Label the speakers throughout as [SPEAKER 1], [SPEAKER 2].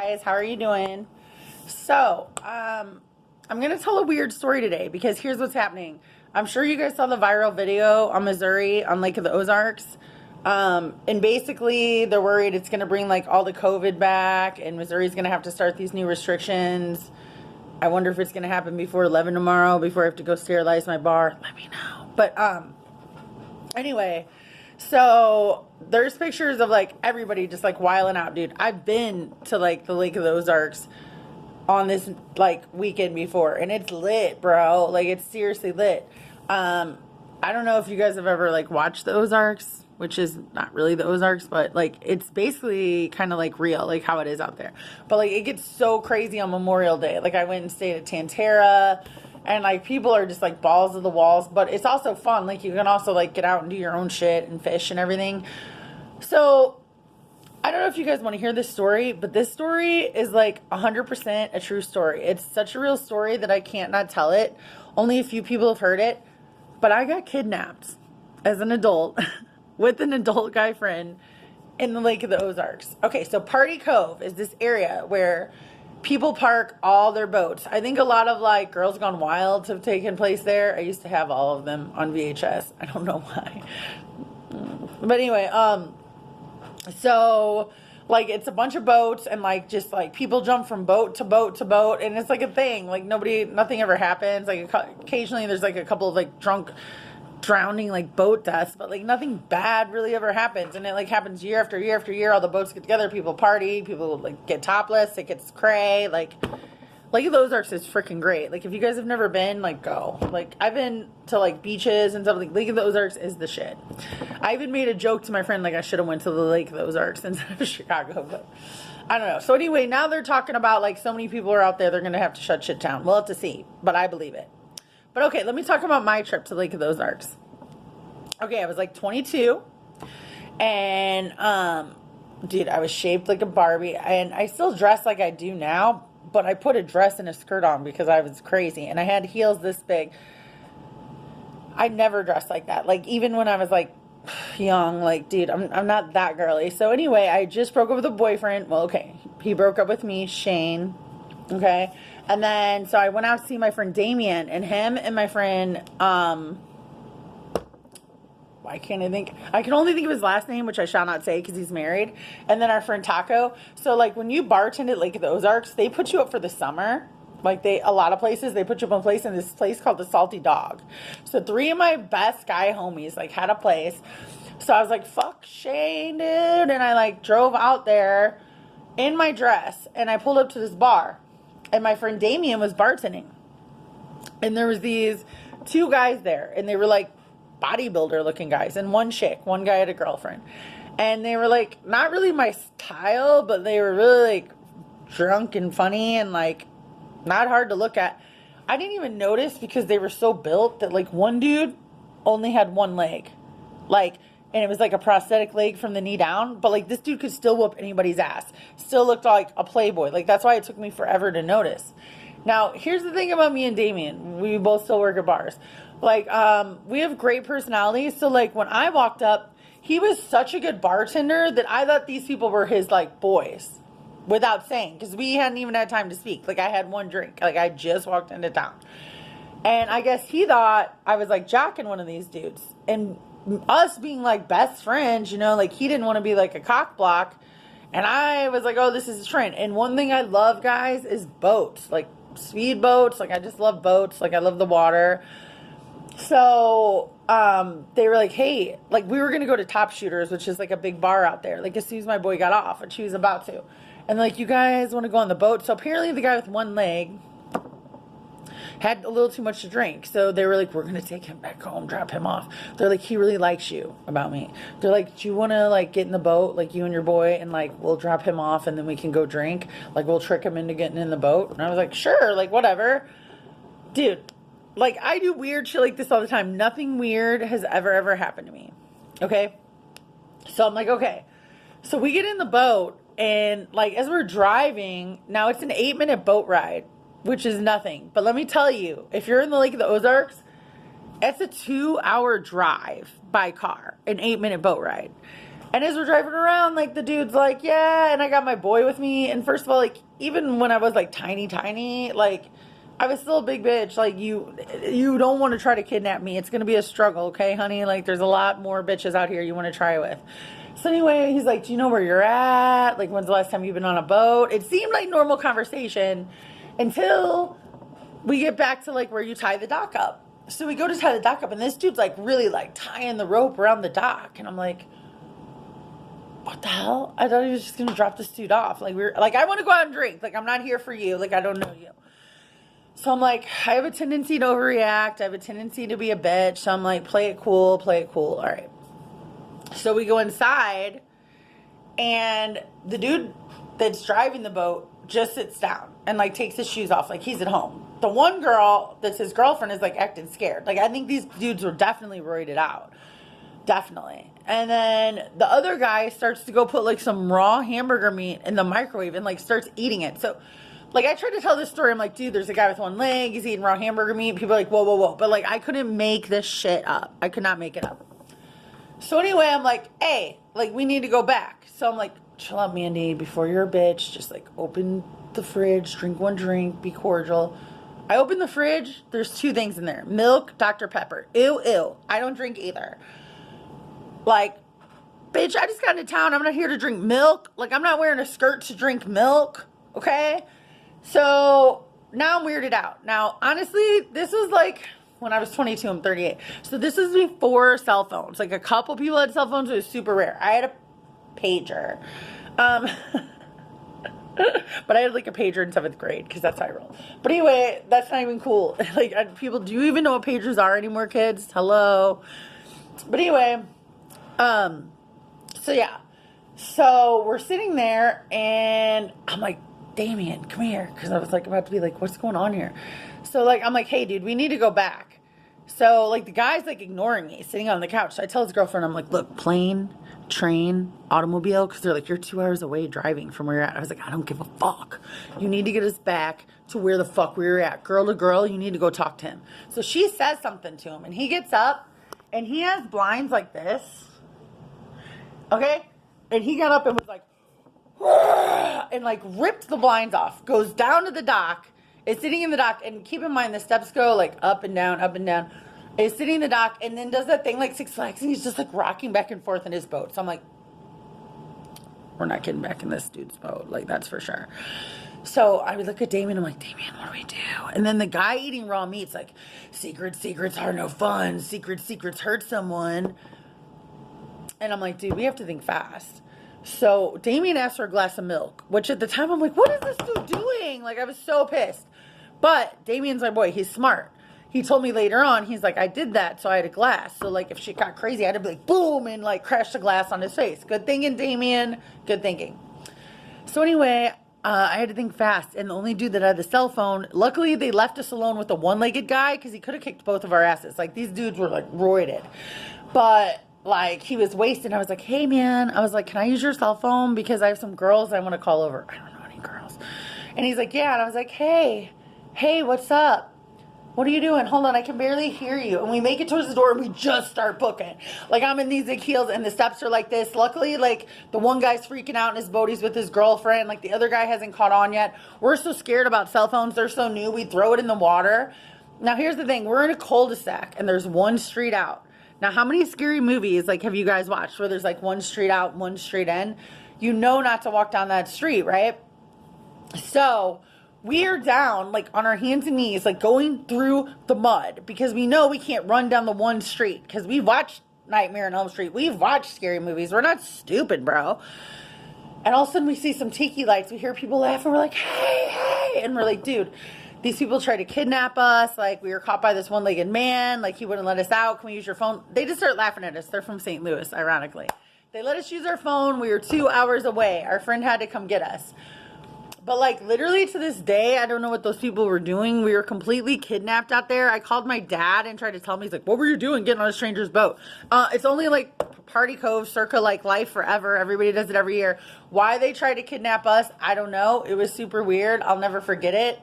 [SPEAKER 1] Guys, how are you doing? I'm gonna tell a weird story today because here's what's happening. I'm sure you guys saw the viral video on Missouri on Lake of the Ozarks. And basically they're worried it's gonna bring like all the COVID back and Missouri's gonna have to start these new restrictions. I wonder if it's gonna happen before 11 tomorrow, before I have to go sterilize my bar. Let me know. But anyway, so there's pictures of like everybody just like wilding out, dude. I've been to like the Lake of the Ozarks on this like weekend before and it's lit, bro. Like it's seriously lit. I don't know if you guys have ever like watched the Ozarks, which is not really the Ozarks, but like it's basically kind of like real, like how it is out there. But like it gets so crazy on Memorial Day. Like I went and stayed at Tantera. And like people are just like balls of the walls, but it's also fun. Like you can also like get out and do your own shit and fish and everything. So I don't know if you guys want to hear this story, but this story is like 100% a true story. It's such a real story that I can't not tell it. Only a few people have heard it, but I got kidnapped as an adult with an adult guy friend in the Lake of the Ozarks. Okay, so Party Cove is this area where people park all their boats. I think a lot of like Girls Gone Wild have taken place there. I used to have all of them on VHS. I don't know why. But anyway, so like it's a bunch of boats and like just like people jump from boat to boat to boat and it's like a thing. Like nothing ever happens. Like occasionally there's like a couple of like drowning like boat deaths, but like nothing bad really ever happens, and it like happens year after year after year. All the boats get together, people party, people like get topless, it gets cray. Like Lake of the Ozarks is freaking great. Like if you guys have never been, like go. Like I've been to like beaches and stuff. Like Lake of the Ozarks is the shit. I even made a joke to my friend like I should have went to the Lake of the Ozarks instead of Chicago, but I don't know. So anyway, now they're talking about like so many people are out there, they're gonna have to shut shit down. We'll have to see, but I believe it. But okay, let me talk about my trip to Lake of the Ozarks. Okay, I was like 22, and dude, I was shaped like a Barbie, and I still dress like I do now, but I put a dress and a skirt on because I was crazy, and I had heels this big. I never dressed like that. Like even when I was like young, like dude, I'm not that girly. So anyway, I just broke up with a boyfriend. Well, okay, he broke up with me, Shane. Okay. And then, so I went out to see my friend Damien, and him and my friend, why can't I think? I can only think of his last name, which I shall not say because he's married. And then our friend Taco. So like when you bartend at Lake of the Ozarks, they put you up for the summer. Like a lot of places, they put you up in a place, in this place called the Salty Dog. So 3 of my best guy homies like had a place. So I was like, fuck Shane, dude. And I like drove out there in my dress and I pulled up to this bar. And my friend Damien was bartending. And there was these 2 guys there. And they were like bodybuilder looking guys. And one guy had a girlfriend. And they were like, not really my style, but they were really like drunk and funny and like not hard to look at. I didn't even notice because they were so built that like one dude only had one leg. Like, and it was like a prosthetic leg from the knee down. But like this dude could still whoop anybody's ass. Still looked like a playboy. Like that's why it took me forever to notice. Now, here's the thing about me and Damien. We both still work at bars. Like, we have great personalities. So like when I walked up, he was such a good bartender that I thought these people were his like boys. Without saying. Because we hadn't even had time to speak. Like I had one drink. Like I just walked into town. And I guess he thought I was like jacking one of these dudes. And us being like best friends, you know, like he didn't want to be like a cock block, and I was like, oh, this is a trend. And one thing I love, guys, is boats, like speed boats. Like I just love boats. Like I love the water. So they were like, hey, like we were gonna go to Top Shooters, which is like a big bar out there, like as soon as my boy got off, and she was about to, and like, you guys want to go on the boat? So apparently the guy with one leg had a little too much to drink. So they were like, we're going to take him back home, drop him off. They're like, he really likes you, about me. They're like, do you want to like get in the boat, like you and your boy, and like we'll drop him off and then we can go drink. Like we'll trick him into getting in the boat. And I was like, sure, like whatever. Dude, like I do weird shit like this all the time. Nothing weird has ever happened to me. Okay. So I'm like, okay. So we get in the boat and like as we're driving, now it's an 8-minute boat ride, which is nothing. But let me tell you, if you're in the Lake of the Ozarks, it's a 2-hour drive by car, an 8-minute boat ride. And as we're driving around, like, the dude's like, yeah, and I got my boy with me. And first of all, like, even when I was, like, tiny, like, I was still a big bitch. Like, you don't want to try to kidnap me. It's going to be a struggle, okay, honey? Like, there's a lot more bitches out here you want to try with. So anyway, he's like, do you know where you're at? Like, when's the last time you've been on a boat? It seemed like normal conversation until we get back to, like, where you tie the dock up. So we go to tie the dock up, and this dude's, like, really, like, tying the rope around the dock. And I'm like, what the hell? I thought he was just going to drop this dude off. Like, I want to go out and drink. Like, I'm not here for you. Like, I don't know you. So I'm like, I have a tendency to overreact. I have a tendency to be a bitch. So I'm like, play it cool, play it cool. All right. So we go inside, and the dude that's driving the boat just sits down and, like, takes his shoes off like he's at home. The one girl that's his girlfriend is, like, acting scared. Like, I think these dudes were definitely roided out. Definitely. And then the other guy starts to go put, like, some raw hamburger meat in the microwave and, like, starts eating it. So, like, I tried to tell this story. I'm like, dude, there's a guy with one leg. He's eating raw hamburger meat. People are like, whoa, whoa, whoa. But, like, I couldn't make this shit up. I could not make it up. So anyway, I'm like, hey, like, we need to go back. So I'm like, chill out, Mandy. Before you're a bitch, just, like, open the fridge, drink one drink, be cordial. I open the fridge. There's 2 things in there. Milk, Dr. Pepper. Ew, ew. I don't drink either. Like, bitch, I just got into town. I'm not here to drink milk. Like, I'm not wearing a skirt to drink milk. Okay? So now I'm weirded out. Now, honestly, this was like when I was 22, I'm 38. So this is before cell phones. Like, a couple people had cell phones. It was super rare. I had a pager. But I had, like, a pager in 7th grade because that's how I roll. But anyway, that's not even cool. Like, people, do you even know what pagers are anymore, kids? Hello. But anyway, so yeah. So we're sitting there, and I'm like, Damien, come here. Because I was, like, about to be like, what's going on here? So, like, I'm like, hey, dude, we need to go back. So, like, the guy's, like, ignoring me, sitting on the couch. So I tell his girlfriend, I'm like, look, plane, train, automobile. Because they're like, you're 2 hours away driving from where you're at. I was like, I don't give a fuck. You need to get us back to where the fuck we were at. Girl to girl, you need to go talk to him. So she says something to him, and he gets up, and he has blinds like this. Okay? And he got up and was like, and, like, ripped the blinds off, goes down to the dock, is sitting in the dock, and keep in mind the steps go, like, up and down, is sitting in the dock, and then does that thing like Six Flags, and he's just, like, rocking back and forth in his boat. So I'm like, we're not getting back in this dude's boat, like, that's for sure. So I would look at Damien, I'm like, Damien, what do we do? And then the guy eating raw meat's like, secrets are no fun, secrets hurt someone. And I'm like, dude, we have to think fast. So Damien asked for a glass of milk, which at the time I'm like, what is this dude doing? Like, I was so pissed. But Damien's my boy. He's smart. He told me later on, he's like, I did that, so I had a glass. So, like, if shit got crazy, I had to be like, boom, and, like, crash the glass on his face. Good thinking, Damien. Good thinking. So anyway, I had to think fast. And the only dude that had the cell phone, luckily they left us alone with the one-legged guy because he could have kicked both of our asses. Like, these dudes were, like, roided. But, like, he was wasted. I was like, hey, man. I was like, can I use your cell phone? Because I have some girls I want to call over. I don't know any girls. And he's like, yeah. And I was like, hey, what's up? What are you doing? Hold on, I can barely hear you. And we make it towards the door, and we just start booking. Like, I'm in these big heels, and the steps are like this. Luckily, like, the one guy's freaking out in his boat. He's with his girlfriend. Like, the other guy hasn't caught on yet. We're so scared about cell phones. They're so new. We throw it in the water. Now, here's the thing. We're in a cul-de-sac, and there's one street out. Now, how many scary movies, like, have you guys watched where there's, like, one street out, one street in? You know not to walk down that street, right? So we are down, like, on our hands and knees, like, going through the mud because we know we can't run down the one street because we've watched Nightmare on Elm Street. We've watched scary movies. We're not stupid, bro. And all of a sudden we see some tiki lights. We hear people laugh, and we're like, hey. And we're like, dude, these people tried to kidnap us. Like, we were caught by this one-legged man. Like, he wouldn't let us out. Can we use your phone? They just start laughing at us. They're from St. Louis, ironically. They let us use our phone. We were 2 hours away. Our friend had to come get us. But, like, literally to this day, I don't know what those people were doing. We were completely kidnapped out there. I called my dad and tried to tell him. He's like, what were you doing getting on a stranger's boat? It's only, like, Party Cove, circa, like, Life Forever. Everybody does it every year. Why they tried to kidnap us, I don't know. It was super weird. I'll never forget it.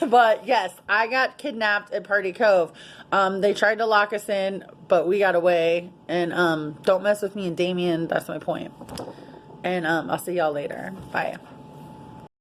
[SPEAKER 1] But yes, I got kidnapped at Party Cove. They tried to lock us in, but we got away. And don't mess with me and Damien. That's my point. And I'll see y'all later. Bye.